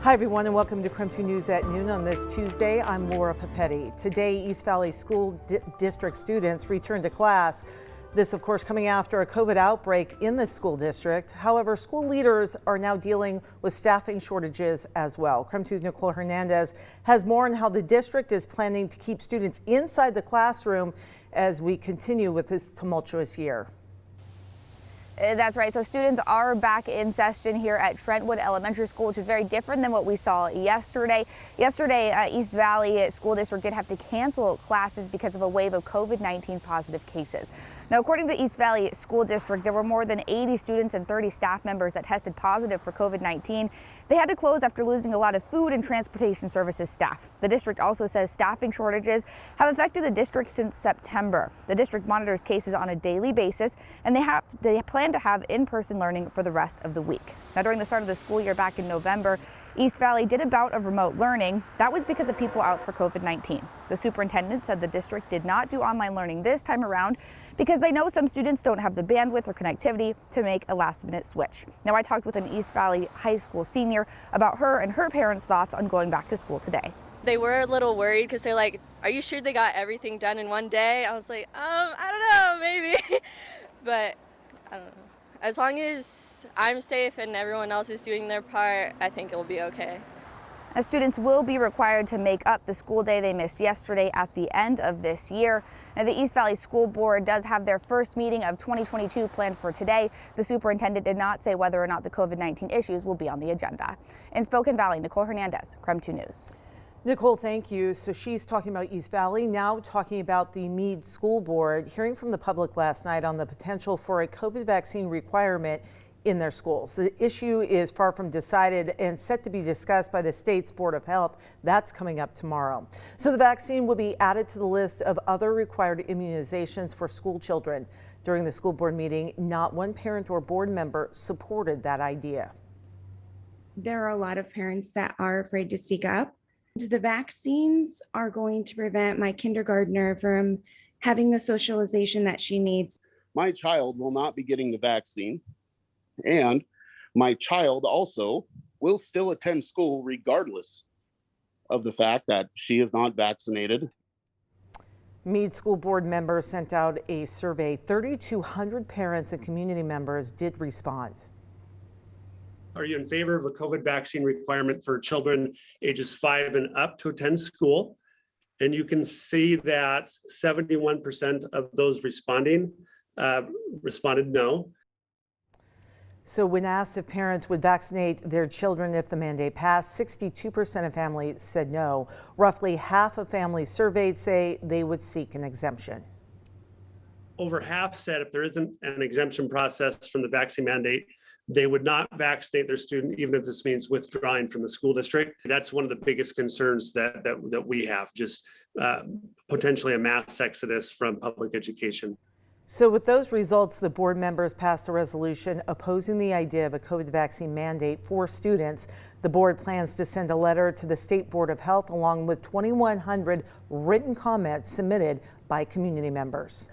Hi everyone and welcome to KREM 2 News at noon on this Tuesday. I'm Laura Papetti. Today, East Valley School District students return to class. This, of course, coming after a COVID outbreak in the school district. However, school leaders are now dealing with staffing shortages as well. KREM 2's Nicole Hernandez has more on how the district is planning to keep students inside the classroom as we continue with this tumultuous year. That's right. So students are back in session here at Trentwood Elementary School, which is very different than what we saw yesterday. Yesterday, East Valley School District did have to cancel classes because of a wave of COVID-19 positive cases. Now, according to East Valley School District, there were more than 80 students and 30 staff members that tested positive for COVID-19. They had to close after losing a lot of food and transportation services staff. The district also says staffing shortages have affected the district since September. The district monitors cases on a daily basis, and they plan to have in-person learning for the rest of the week. Now, during the start of the school year back in November, East Valley did a bout of remote learning. That was because of people out for COVID-19. The superintendent said the district did not do online learning this time around because they know some students don't have the bandwidth or connectivity to make a last-minute switch. Now, I talked with an East Valley High School senior about her and her parents' thoughts on going back to school today. They were a little worried because they're like, are you sure they got everything done in one day? I was like, I don't know, maybe. But I don't know. As long as I'm safe and everyone else is doing their part, I think it will be okay. Students will be required to make up the school day they missed yesterday at the end of this year. Now, the East Valley School Board does have their first meeting of 2022 planned for today. The superintendent did not say whether or not the COVID-19 issues will be on the agenda. In Spokane Valley, Nicole Hernandez, KREM 2 News. Nicole, thank you. So she's talking about East Valley, now talking about the Meade School Board, hearing from the public last night on the potential for a COVID vaccine requirement in their schools. The issue is far from decided and set to be discussed by the state's Board of Health. That's coming up tomorrow. So the vaccine will be added to the list of other required immunizations for school children. During the school board meeting, not one parent or board member supported that idea. There are a lot of parents that are afraid to speak up. The vaccines are going to prevent my kindergartner from having the socialization that she needs. My child will not be getting the vaccine, and my child also will still attend school regardless of the fact that she is not vaccinated. Meade School Board members sent out a survey. 3,200 parents and community members did respond. Are you in favor of a COVID vaccine requirement for children ages 5 and up to attend school? And you can see that 71% of those responding responded no. So when asked if parents would vaccinate their children if the mandate passed, 62% of families said no. Roughly half of families surveyed say they would seek an exemption. Over half said if there isn't an exemption process from the vaccine mandate, they would not vaccinate their student, even if this means withdrawing from the school district. That's one of the biggest concerns that we have, just potentially a mass exodus from public education. So with those results, the board members passed a resolution opposing the idea of a COVID vaccine mandate for students. The board plans to send a letter to the State Board of Health along with 2,100 written comments submitted by community members.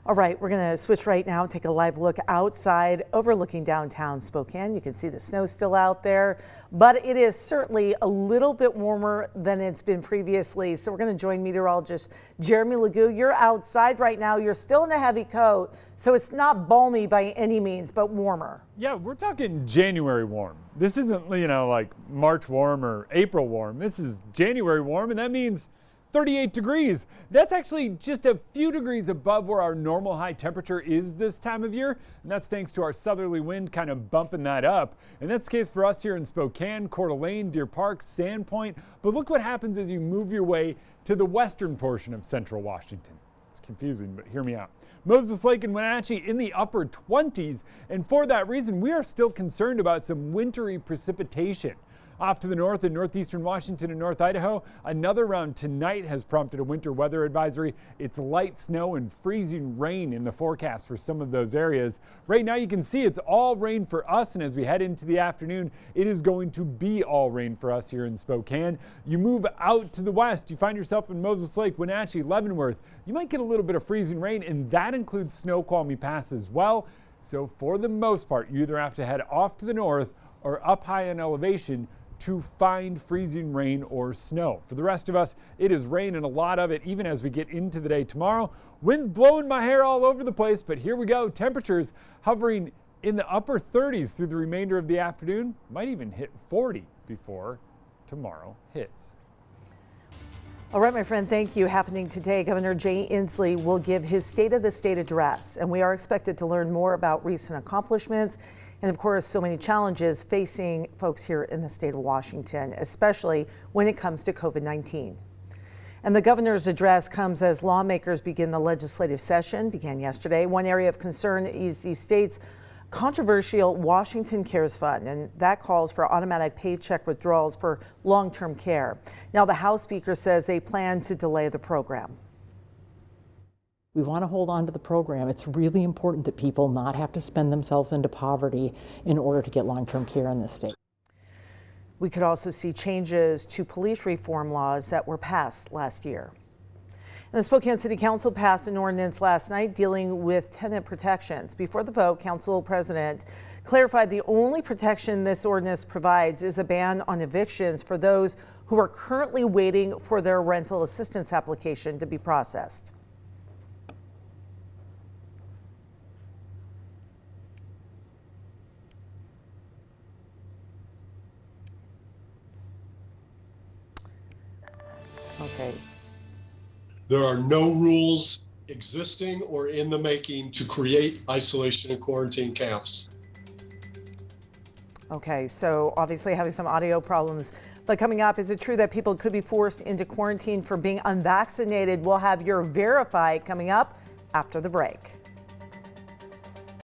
All right, we're going to switch right now, take a live look outside overlooking downtown Spokane. You can see the snow still out there, but it is certainly a little bit warmer than it's been previously. So we're going to join meteorologist Jeremy Legoo. You're outside right now. You're still in a heavy coat, so it's not balmy by any means, but warmer. Yeah, we're talking January warm. This isn't, like March warm or April warm. This is January warm, and that means 38 degrees. That's actually just a few degrees above where our normal high temperature is this time of year. And that's thanks to our southerly wind kind of bumping that up. And that's the case for us here in Spokane, Coeur d'Alene, Deer Park, Sandpoint. But look what happens as you move your way to the western portion of central Washington. It's confusing, but hear me out. Moses Lake and Wenatchee in the upper 20s. And for that reason, we are still concerned about some wintry precipitation. Off to the north in northeastern Washington and North Idaho, another round tonight has prompted a winter weather advisory. It's light snow and freezing rain in the forecast for some of those areas. Right now you can see it's all rain for us, and as we head into the afternoon, it is going to be all rain for us here in Spokane. You move out to the west, you find yourself in Moses Lake, Wenatchee, Leavenworth. You might get a little bit of freezing rain, and that includes Snoqualmie Pass as well. So for the most part, you either have to head off to the north or up high in elevation to find freezing rain or snow. For the rest of us, it is rain and a lot of it even as we get into the day tomorrow. Wind blowing my hair all over the place, but here we go. Temperatures hovering in the upper 30s through the remainder of the afternoon. Might even hit 40 before tomorrow hits. All right, my friend, thank you. Happening today, Governor Jay Inslee will give his State of the State address, and we are expected to learn more about recent accomplishments and, of course, so many challenges facing folks here in the state of Washington, especially when it comes to COVID-19. And the governor's address comes as lawmakers begin the legislative session, began yesterday. One area of concern is the state's controversial Washington Cares Fund, and that calls for automatic paycheck withdrawals for long-term care. Now, the House Speaker says they plan to delay the program. We want to hold on to the program. It's really important that people not have to spend themselves into poverty in order to get long-term care in this state. We could also see changes to police reform laws that were passed last year. And the Spokane City Council passed an ordinance last night dealing with tenant protections. Before the vote, Council President clarified the only protection this ordinance provides is a ban on evictions for those who are currently waiting for their rental assistance application to be processed. Okay. There are no rules existing or in the making to create isolation and quarantine camps. Okay, so obviously having some audio problems. But coming up, is it true that people could be forced into quarantine for being unvaccinated? We'll have your Verify coming up after the break.